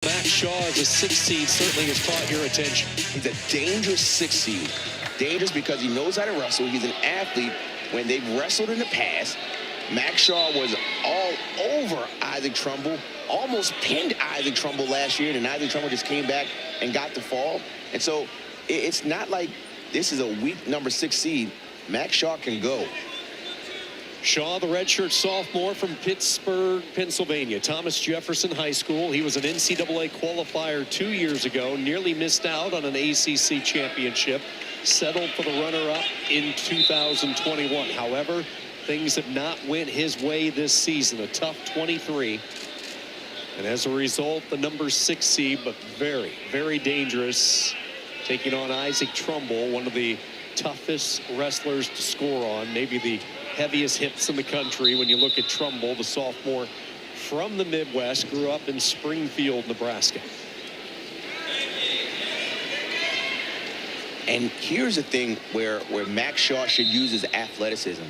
Max Shaw as a 6 seed certainly has caught your attention. He's a dangerous 6 seed. Dangerous because he knows how to wrestle. He's an athlete. When they've wrestled in the past, Max Shaw was all over Isaac Trumble, almost pinned Isaac Trumble last year, and Isaac Trumble just came back and got the fall. And so it's not like this is a weak number 6 seed. Max Shaw can go. Shaw, the redshirt sophomore from Pittsburgh, Pennsylvania, Thomas Jefferson High School. He was an NCAA qualifier 2 years ago, nearly missed out on an ACC championship, settled for the runner-up in 2021. However, things have not went his way this season. A tough 23. And as a result, the number 6 seed, but very, very dangerous, taking on Isaac Trumble, one of the toughest wrestlers to score on, maybe the heaviest hips in the country. When you look at Trumble, the sophomore from the Midwest, grew up in Springfield, Nebraska. And here's the thing where Max Shaw should use his athleticism,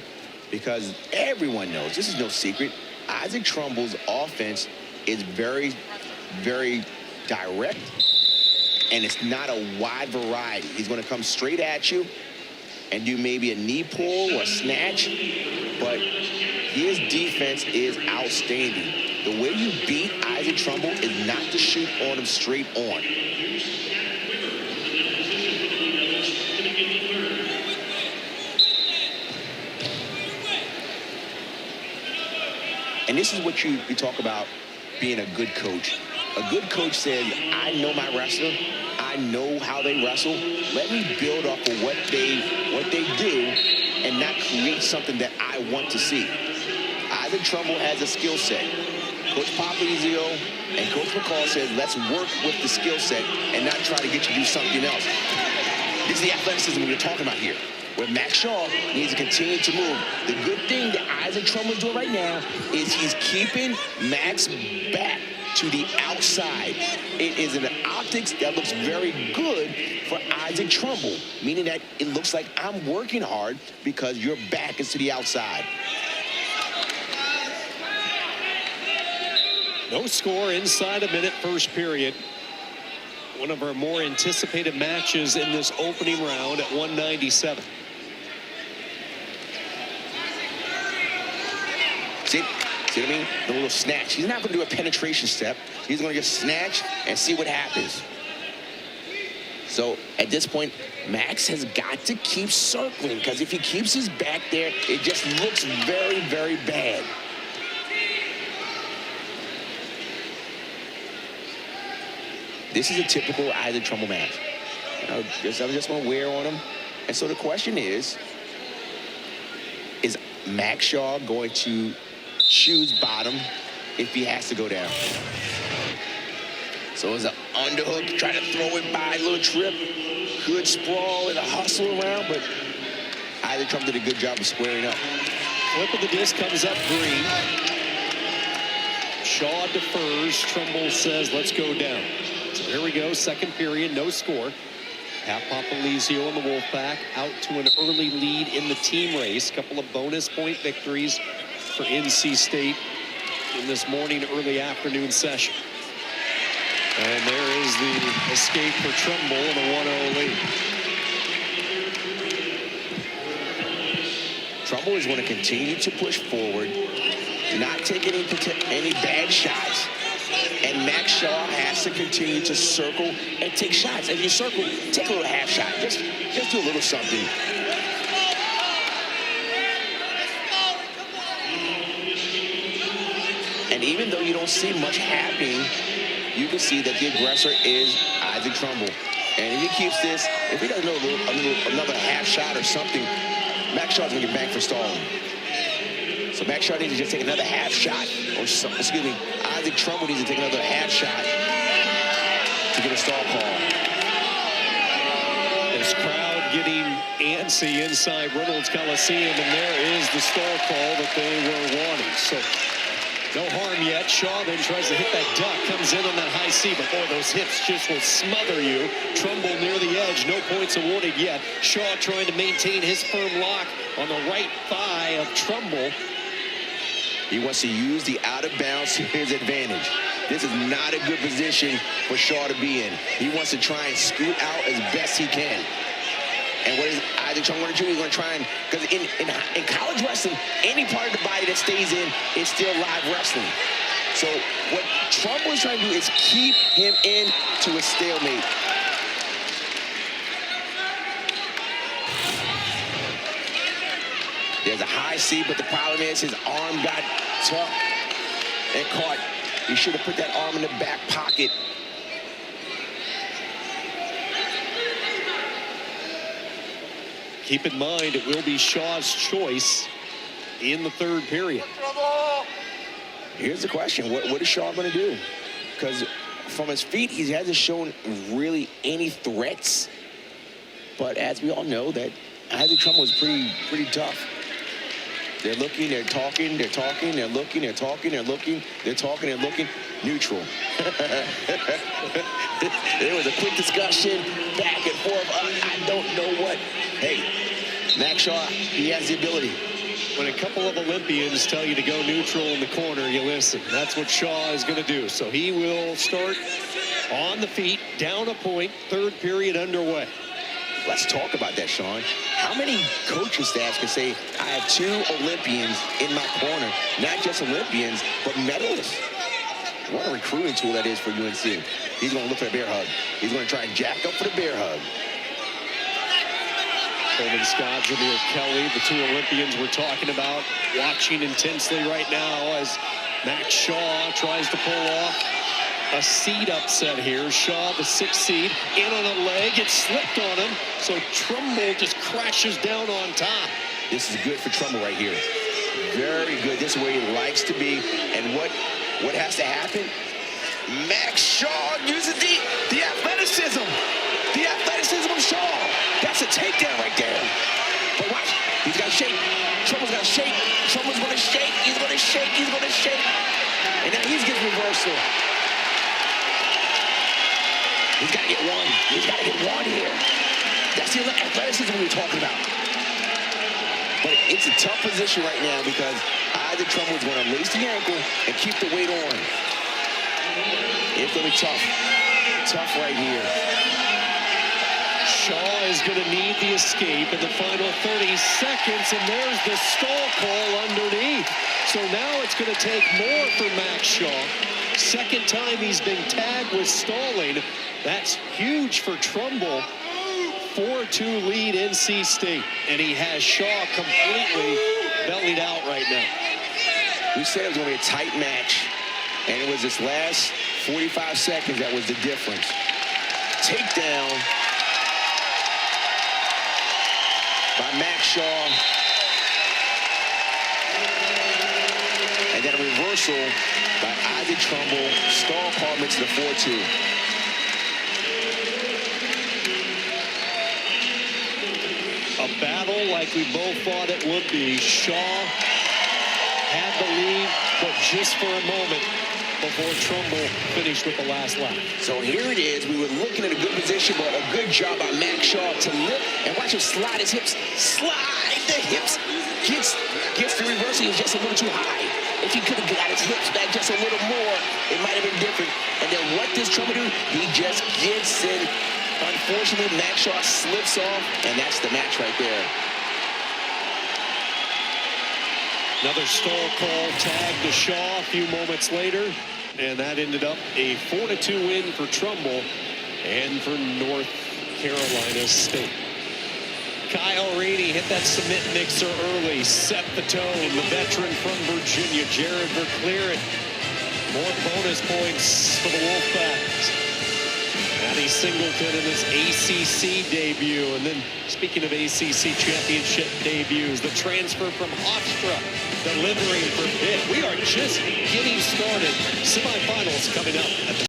because everyone knows, this is no secret, Isaac Trumble's offense is very, very direct, and it's not a wide variety. He's going to come straight at you and do maybe a knee pull or a snatch, but his defense is outstanding. The way you beat Isaac Trumble is not to shoot on him straight on. And this is what you talk about being a good coach. A good coach says, I know my wrestler. I know how they wrestle. Let me build off of what they do and not create something that I want to see. Isaac Trumble has a skill set. Coach Papalizio and Coach McCall says, let's work with the skill set and not try to get you to do something else. This is the athleticism we're talking about here, where Max Shaw needs to continue to move. The good thing that Isaac Trumble is doing right now is he's keeping Max back to the outside. It is an optics that looks very good for Isaac Trumble, meaning that it looks like I'm working hard because your back is to the outside. No score inside a minute, first period. One of our more anticipated matches in this opening round at 197. See what I mean? The little snatch. He's not going to do a penetration step. He's going to just snatch and see what happens. So at this point, Max has got to keep circling, because if he keeps his back there, it just looks very, very bad. This is a typical Isaac Trumble match. I just want to wear on him. And so the question is Max Shaw going to choose bottom if he has to go down? So it's an underhook, try to throw it by, a little trip, good sprawl and a hustle around, but Isaac Trumble did a good job of squaring up. Flip of the disc comes up green. Shaw defers. Trumble says, let's go down. So here we go, second period, no score. Pat Papalizio and the Wolfpack out to an early lead in the team race. Couple of bonus point victories for NC State in this morning, early afternoon session. And there is the escape for Trumble in a 1-0 lead. Trumble is going to continue to push forward, not take any bad shots. And Max Shaw has to continue to circle and take shots. As you circle, take a little half shot. Just do a little something. And even though you don't see much happening, you can see that the aggressor is Isaac Trumble. And if he keeps this, if he doesn't know another half shot or something, Max Shaw's going to get back for stalling. So Max Shaw needs to just take another half shot, or excuse me, Isaac Trumble needs to take another half shot to get a stall call. This crowd getting antsy inside Reynolds Coliseum, and there is the stall call that they were wanting. So no harm yet. Shaw then tries to hit that duck, comes in on that high C, but boy, those hips just will smother you. Trumble near the edge, no points awarded yet. Shaw trying to maintain his firm lock on the right thigh of Trumble. He wants to use the out of bounds to his advantage. This is not a good position for Shaw to be in. He wants to try and scoot out as best he can. And what is Isaac Trumble going to do? He's going to try and, because in college wrestling, any part of the body that stays in is still live wrestling. So what Trumble is trying to do is keep him in to a stalemate. There's a high C, but the problem is his arm got tucked and caught. He should have put that arm in the back pocket. Keep in mind, it will be Shaw's choice in the third period. Here's the question. What is Shaw going to do? Because from his feet, he hasn't shown really any threats. But as we all know, that Isaac Trumble was pretty tough. They're looking, they're talking, they're talking, they're looking, they're talking, they're looking, they're talking, they're looking. Neutral. There was a quick discussion, back and forth. I don't know what. Hey, Max Shaw, he has the ability. When a couple of Olympians tell you to go neutral in the corner, you listen. That's what Shaw is going to do. So he will start on the feet, down a point, third period underway. Let's talk about that, Sean. How many coaching staffs can say, I have 2 Olympians in my corner? Not just Olympians, but medalists. What a recruiting tool that is for UNC. He's going to look for the bear hug. He's going to try and jack up for the bear hug. Coleman Scott, Jameer Kelly, the 2 Olympians we're talking about, watching intensely right now as Max Shaw tries to pull off a seed upset here. Shaw, the 6th seed, in on a leg. It slipped on him, so Trumble just crashes down on top. This is good for Trumble right here. Very good. This is where he likes to be. And what has to happen? Max Shaw uses the athleticism. The athleticism of Shaw. That's a takedown right there. But watch. He's got to shake. Trumble's got to shake. Trumble's going to shake. He's going to shake. He's going to shake. And now he's getting reversal. He's got to get one. He's got to get one here. That's the athleticism we were talking about. But it's a tough position right now because Isaac Trumble is going to lace the ankle and keep the weight on. It's going to be tough. Tough right here. Shaw is going to need the escape in the final 30 seconds, and there's the stall call underneath. So now it's going to take more for Max Shaw. Second time he's been tagged with stalling. That's huge for Trumble. 4-2 lead NC State, and he has Shaw completely bellied out right now. We said it was going to be a tight match, and it was this last 45 seconds that was the difference. Takedown by Max Shaw. And then a reversal by Isaac Trumble. Stall call makes it a 4-2. A battle like we both thought it would be. Shaw had the lead, but just for a moment before Trumble finished with the last lap. So here it is. We were looking at a good position, but a good job by Max Shaw to lift and watch him slide his hips. Slide the hips. Gets the reversal. He was just a little too high. If he could have got his hips back just a little more, it might have been different. And then what does Trumble do? He just gets in. Unfortunately, Max Shaw slips off, and that's the match right there. Another stall call, tag to Shaw a few moments later, and that ended up a 4-2 win for Trumble and for North Carolina State. Kyle Rainey hit that submit mixer early, set the tone. The veteran from Virginia, Jared Verclearen. More bonus points for the Wolfpacks. Maddie Singleton in his ACC debut. And then, speaking of ACC championship debuts, the transfer from Hofstra delivering for Pitt. We are just getting started. Semifinals coming up at the